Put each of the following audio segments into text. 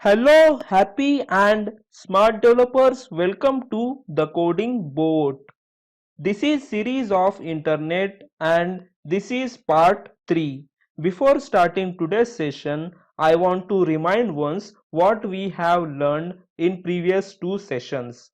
Hello, happy and smart developers. Welcome to the coding boat. This is series of internet and this is part 3. Before starting today's session, I want to remind once what we have learned in previous two sessions.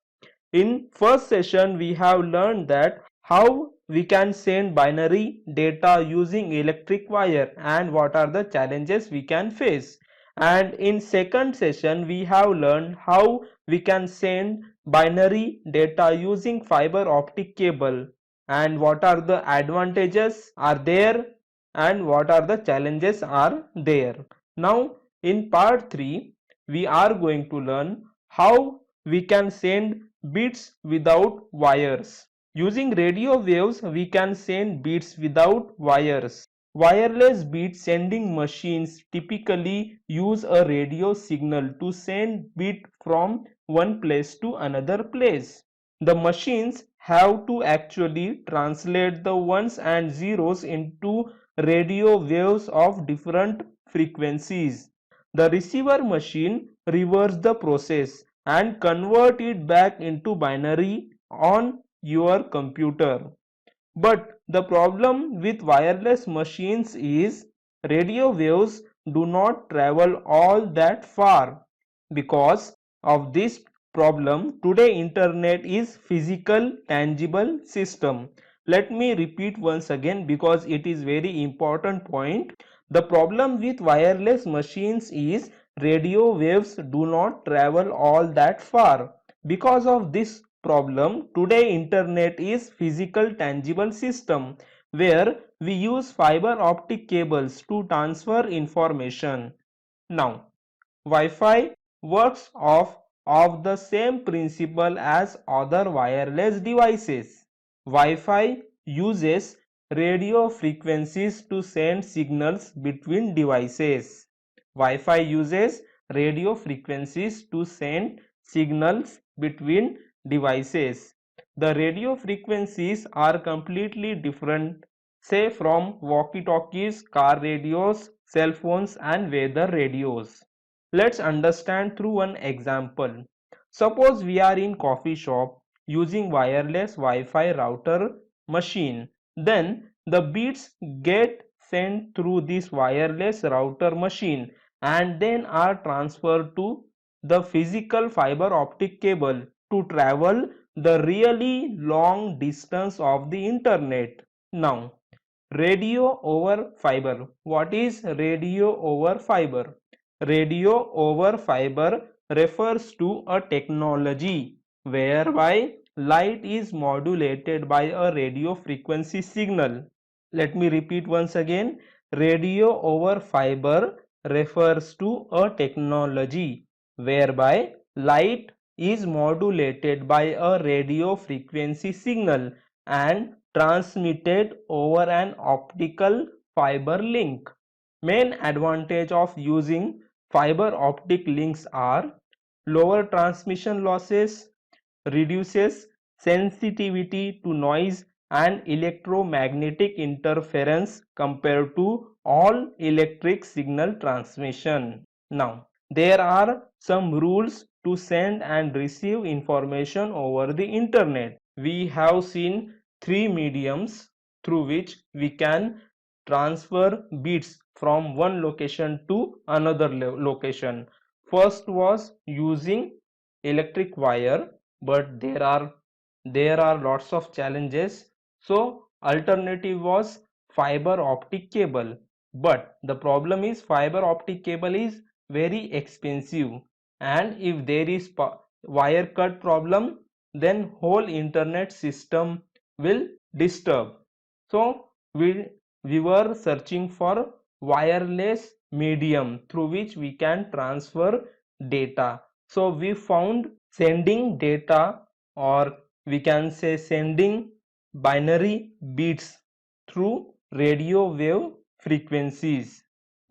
In first session, we have learned that how we can send binary data using electric wire and what are the challenges we can face. And in second session, we have learned how we can send binary data using fiber optic cable and what are the advantages are there and what are the challenges are there. Now in part 3, we are going to learn how we can send bits without wires. Using radio waves, we can send bits without wires. Wireless bit sending machines typically use a radio signal to send bit from one place to another place. The machines have to actually translate the ones and zeros into radio waves of different frequencies. The receiver machine reverses the process and convert it back into binary on your computer. But the problem with wireless machines is radio waves do not travel all that far. Because of this problem, today internet is physical tangible system. Let me repeat once again because it is very important point. The problem with wireless machines is radio waves do not travel all that far. Because of this problem, today internet is physical tangible system where we use fiber optic cables to transfer information. Now Wi-Fi works of the same principle as other wireless devices. Wi-Fi uses radio frequencies to send signals between devices. Wi-Fi uses radio frequencies to send signals between devices. The radio frequencies are completely different, say from walkie-talkies, car radios, cell phones and weather radios. Let's understand through one example. Suppose we are in coffee shop using wireless Wi-Fi router machine. Then the bits get sent through this wireless router machine and then are transferred to the physical fiber optic cable to travel the really long distance of the internet. Now, radio over fiber. What is radio over fiber? Radio over fiber refers to a technology whereby light is modulated by a radio frequency signal. Let me repeat once again. Radio over fiber refers to a technology whereby light is modulated by a radio frequency signal and transmitted over an optical fiber link. Main advantage of using fiber optic links are lower transmission losses, reduces sensitivity to noise and electromagnetic interference compared to all electric signal transmission. Now, there are some rules to send and receive information over the internet. We have seen three mediums through which we can transfer bits from one location to another location. First was using electric wire, but there are lots of challenges. So alternative was fiber optic cable, but the problem is fiber optic cable is very expensive, and if there is wire cut problem, then whole internet system will disturb. So we were searching for wireless medium through which we can transfer data. So we found sending data, or we can say sending binary bits through radio wave frequencies.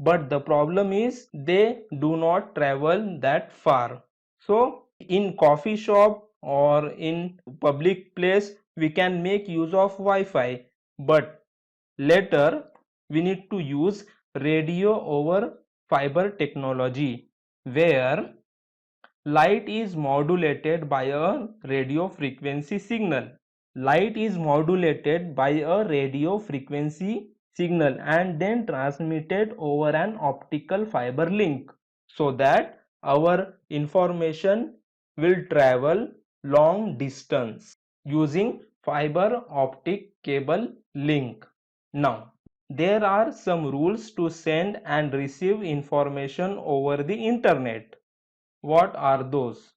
But the problem is they do not travel that far. So in coffee shop or in public place we can make use of Wi-Fi, but later we need to use radio over fiber technology where light is modulated by a radio frequency signal. Light is modulated by a radio frequency signal and then transmitted over an optical fiber link, so that our information will travel long distance using fiber optic cable link. Now, there are some rules to send and receive information over the internet. What are those?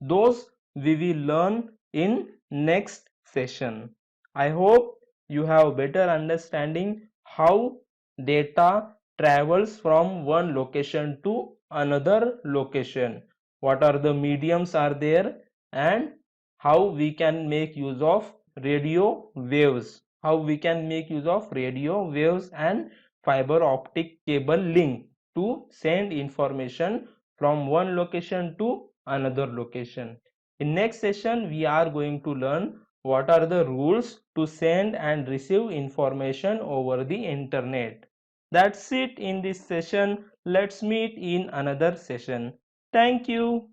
Those we will learn in next session. I hope you have better understanding how data travels from one location to another location. What are the mediums are there, and how we can make use of radio waves. How we can make use of radio waves and fiber optic cable link to send information from one location to another location. In next session, we are going to learn what are the rules to send and receive information over the internet. That's it in this session. Let's meet in another session. Thank you.